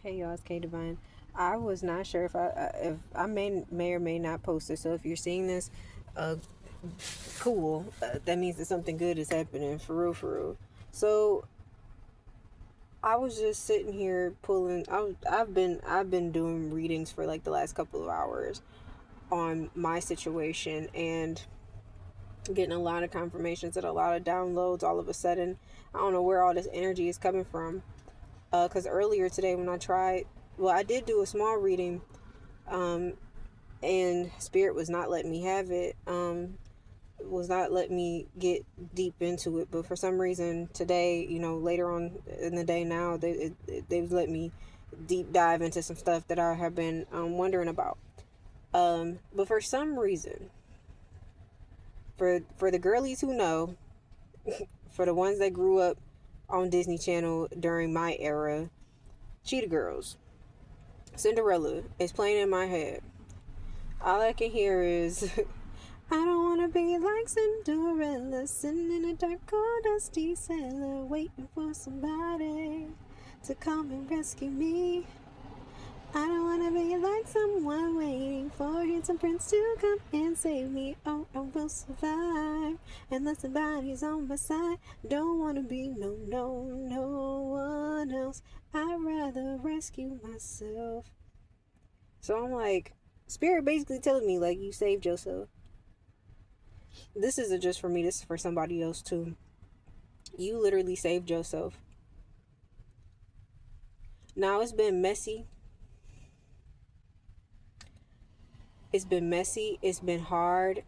Hey y'all, it's K Divine. I was not sure if I may or may not post this. So if you're seeing this, uh, cool. That means that something good is happening for real, for real. So I was just sitting here pulling. I've been doing readings for like the last couple of hours on my situation and getting a lot of confirmations and a lot of downloads. All of a sudden, I don't know where all this energy is coming from. Because earlier today when I tried, well, I did do a small reading, um, and Spirit was not letting me have it. Was not letting me get deep into it. But for some reason today, later on in the day now, they've let me deep dive into some stuff that I have been wondering about. But for some reason, for the girlies who know, for the ones that grew up on Disney Channel during my era, Cheetah Girls, Cinderella is playing in my head. All I can hear is, I don't wanna be like Cinderella, sitting in a dark, cold, dusty cellar, waiting for somebody to come and rescue me. I don't wanna be like someone waiting for handsome prince to come and save me. Oh, I will survive unless somebody's on my side. Don't wanna be no one else. I'd rather rescue myself. So I'm like, Spirit basically telling me like you saved yourself. This isn't just for me, this is for somebody else too. You literally saved yourself. Now it's been messy. It's been messy. It's been hard.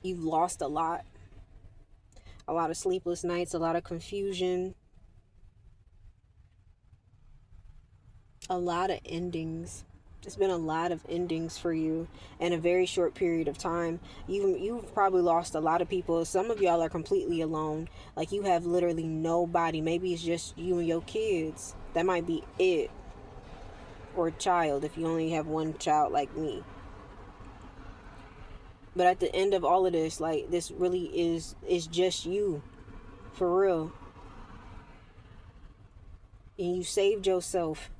You've lost a lot. A lot of sleepless nights, a lot of confusion, a lot of endings. It's been a lot of endings for you in a very short period of time. You've probably lost a lot of people. Some of y'all are completely alone. Like you have literally nobody. Maybe it's just you and your kids. That might be it. Or child if you only have one child like me. But at the end of all of this, like this really is just you. For real. And you saved yourself.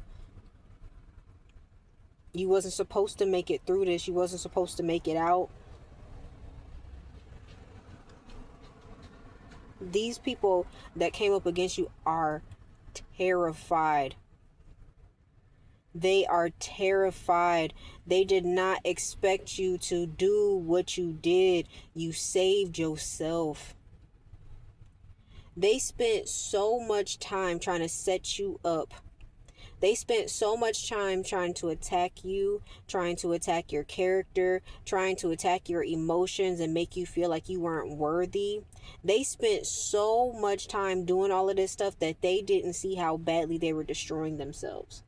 You wasn't supposed to make it through this. You wasn't supposed to make it out. These people that came up against you are terrified. They are terrified. They did not expect you to do what you did. You saved yourself. They spent so much time trying to set you up. They spent so much time trying to attack you, trying to attack your character, trying to attack your emotions and make you feel like you weren't worthy. They spent so much time doing all of this stuff that they didn't see how badly they were destroying themselves.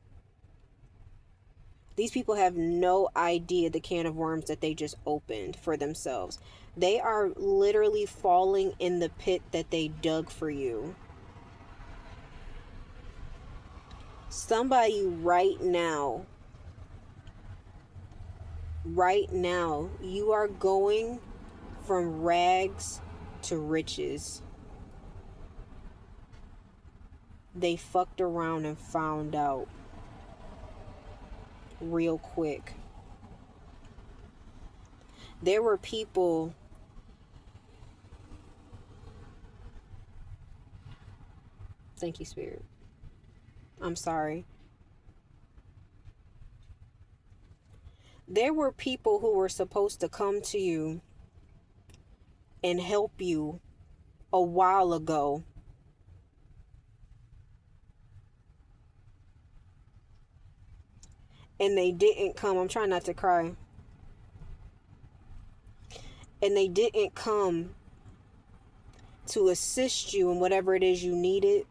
These people have no idea the can of worms that they just opened for themselves. They are literally falling in the pit that they dug for you. Somebody right now, you are going from rags to riches. They fucked around and found out real quick. There were people. Thank you, Spirit. I'm sorry. There were people who were supposed to come to you and help you a while ago. And they didn't come. I'm trying not to cry. And they didn't come to assist you in whatever it is you needed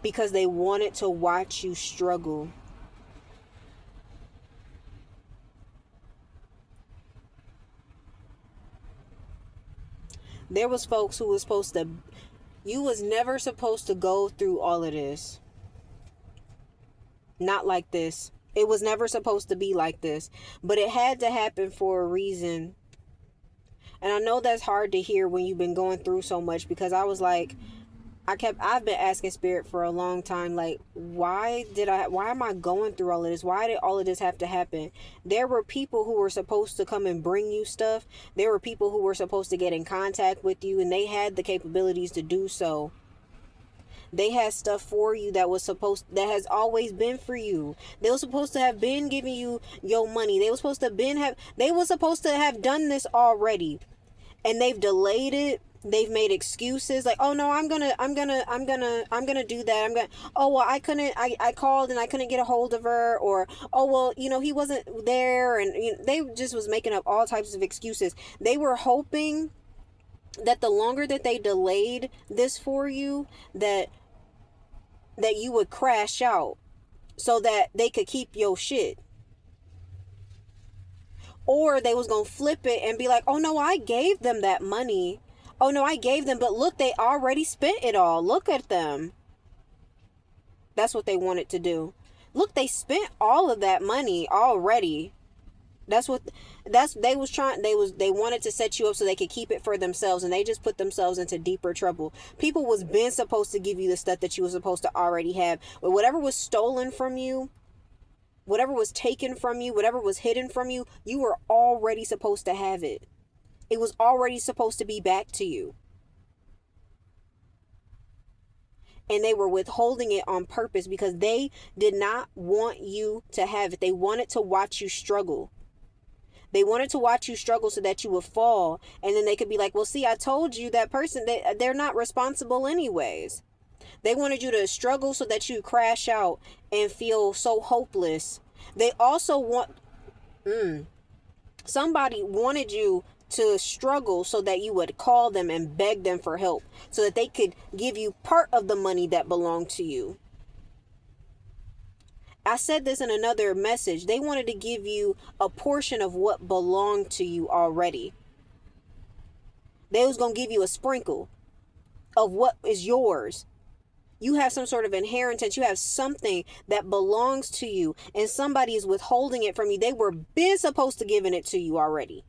because they wanted to watch you struggle. There was folks who was supposed to, you was never supposed to go through all of this. Not like this. It was never supposed to be like this, but it had to happen for a reason. And I know that's hard to hear when you've been going through so much, because I was like, I've been asking spirit for a long time, like, why am I going through all of this? Why did all of this have to happen? There were people who were supposed to come and bring you stuff. There were people who were supposed to get in contact with you, and they had the capabilities to do so. They had stuff for you that has always been for you. They were supposed to have been giving you your money. They were supposed to have done this already. And they've delayed it. They've made excuses like, oh no, I'm gonna do that. Oh well, I called and I couldn't get a hold of her, or oh well, he wasn't there, and they just was making up all types of excuses. They were hoping that the longer that they delayed this for you, that you would crash out so that they could keep your shit. Or they was gonna flip it and be like, oh no, I gave them that money. Oh no, I gave them, but look, they already spent it all. Look at them. That's what they wanted to do. Look, they spent all of that money already. They wanted to set you up so they could keep it for themselves, and they just put themselves into deeper trouble. People was been supposed to give you the stuff that you were supposed to already have. But whatever was stolen from you, whatever was taken from you, whatever was hidden from you, you were already supposed to have it. It was already supposed to be back to you. And they were withholding it on purpose because they did not want you to have it. They wanted to watch you struggle. They wanted to watch you struggle so that you would fall. And then they could be like, well, see, I told you that person, they're not responsible anyways. They wanted you to struggle so that you crash out and feel so hopeless. They also somebody wanted you to struggle so that you would call them and beg them for help so that they could give you part of the money that belonged to you. I said this in another message. They wanted to give you a portion of what belonged to you already. They was going to give you a sprinkle of what is yours. You have some sort of inheritance. You have something that belongs to you, and somebody is withholding it from you. They were been supposed to giving it to you already.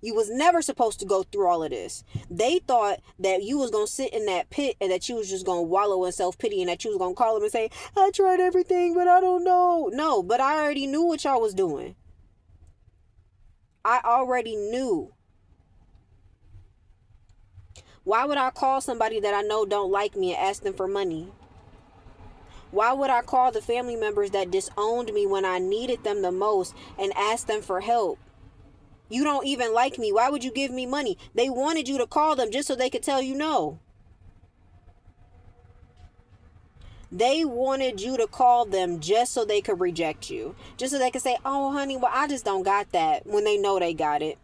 You was never supposed to go through all of this. They thought that you was going to sit in that pit and that you was just going to wallow in self-pity and that you was going to call them and say, I tried everything, but I don't know. No, but I already knew what y'all was doing. I already knew. Why would I call somebody that I know don't like me and ask them for money? Why would I call the family members that disowned me when I needed them the most and ask them for help? You don't even like me. Why would you give me money? They wanted you to call them just so they could tell you no. They wanted you to call them just so they could reject you. Just so they could say, oh, honey, well, I just don't got that, when they know they got it.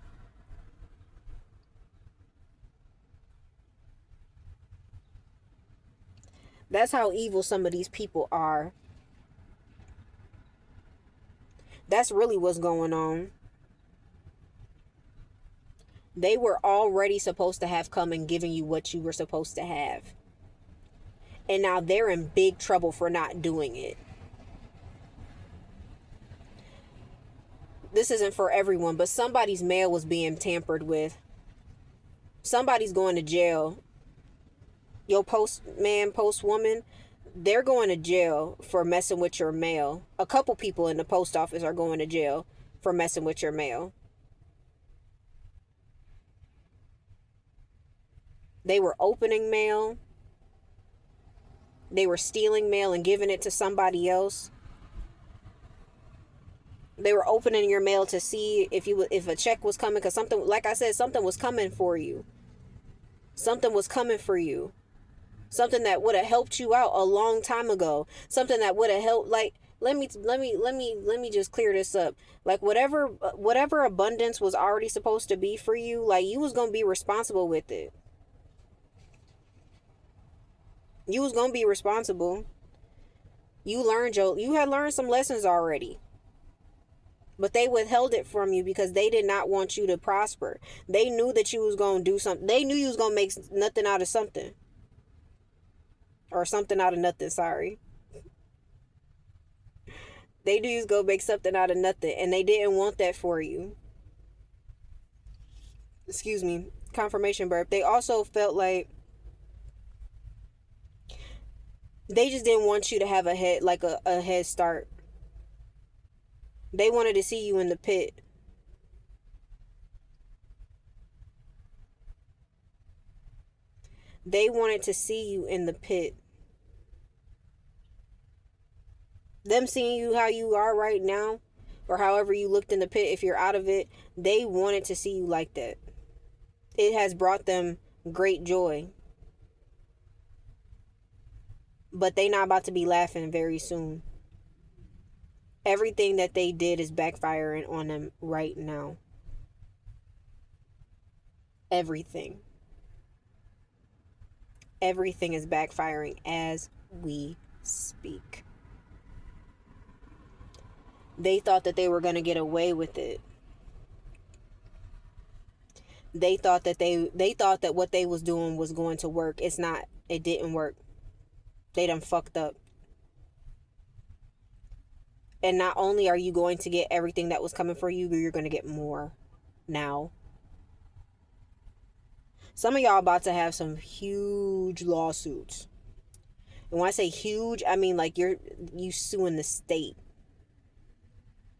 That's how evil some of these people are. That's really what's going on. They were already supposed to have come and given you what you were supposed to have. And now they're in big trouble for not doing it. This isn't for everyone, but somebody's mail was being tampered with. Somebody's going to jail. Your postman, postwoman, they're going to jail for messing with your mail. A couple people in the post office are going to jail for messing with your mail. They were opening mail. They were stealing mail and giving it to somebody else. They were opening your mail to see if a check was coming, because something, like I said, something was coming for you. Something was coming for you. Something that would have helped you out a long time ago. Something that would have helped, like, let me just clear this up. Like, whatever abundance was already supposed to be for you, like, you was going to be responsible with it. You was going to be responsible. You had learned some lessons already. But they withheld it from you because they did not want you to prosper. They knew that you was going to do something. They knew you was going to make nothing out of something. Or something out of nothing, sorry. They knew you was going to make something out of nothing. And they didn't want that for you. Excuse me. Confirmation burp. They also felt like They just didn't want you to have a head, like a head start. They wanted to see you in the pit. They wanted to see you in the pit. Them seeing you how you are right now, or however you looked in the pit, if you're out of it, they wanted to see you like that. It has brought them great joy. But they not about to be laughing very soon. Everything that they did is backfiring on them right now. Everything. Everything is backfiring as we speak. They thought that they were going to get away with it. They thought that they thought that what they was doing was going to work. It's not. It didn't work. They done fucked up. And not only are you going to get everything that was coming for you, but you're going to get more now. Some of y'all about to have some huge lawsuits. And when I say huge, I mean like you suing the state.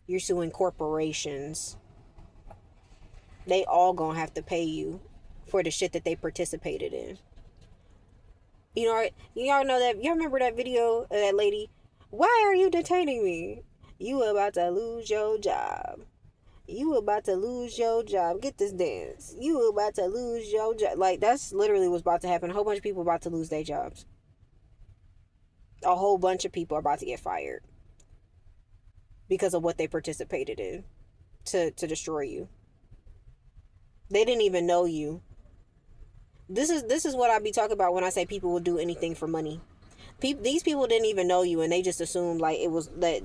You're suing corporations. They all gonna have to pay you for the shit that they participated in. You know, y'all know that. Y'all remember that video of that lady? Why are you detaining me? You about to lose your job. You about to lose your job. Get this dance. You about to lose your job. Like, that's literally what's about to happen. A whole bunch of people about to lose their jobs. A whole bunch of people are about to get fired because of what they participated in to destroy you. They didn't even know you. This is what I be talking about when I say people will do anything for money. These people didn't even know you, and they just assumed like it was that.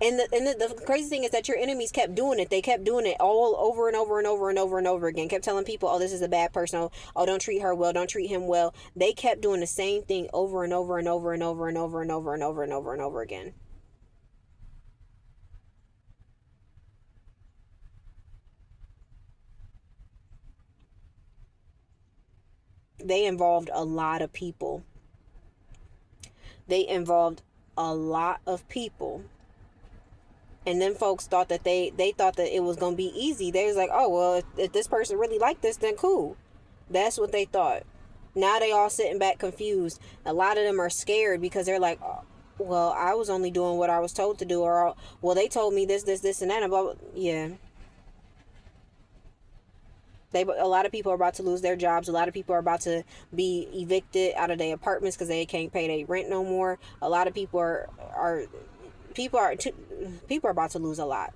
And the crazy thing is that your enemies kept doing it. They kept doing it all over and over and over and over and over again. Kept telling people, oh, this is a bad person. Oh, don't treat her well. Don't treat him well. They kept doing the same thing over and over and over and over and over and over and over and over and over again. They involved a lot of people. They involved a lot of people. And then folks thought that they thought that it was going to be easy. They was like, oh, well, if this person really liked this, then cool. That's what they thought. Now they all sitting back confused. A lot of them are scared because they're like, oh, well, I was only doing what I was told to do. Or, well, they told me this, and that. And blah, blah. Yeah. A lot of people are about to lose their jobs. A lot of people are about to be evicted out of their apartments because they can't pay their rent no more. A lot of people are about to lose a lot.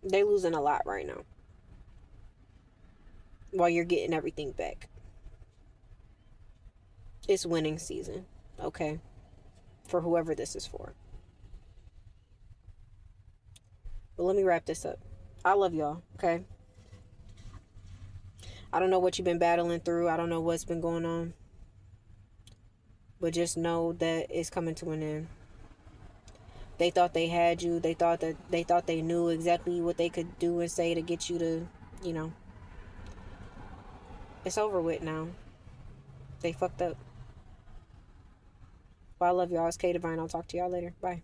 They're losing a lot right now while you're getting everything back. It's winning season, okay, for whoever this is for. But let me wrap this up. I love y'all, okay? I don't know what you've been battling through. I don't know what's been going on. But just know that it's coming to an end. They thought they had you. They thought they knew exactly what they could do and say to get you to, you know. It's over with now. They fucked up. But I love y'all. It's K Divine. I'll talk to y'all later. Bye.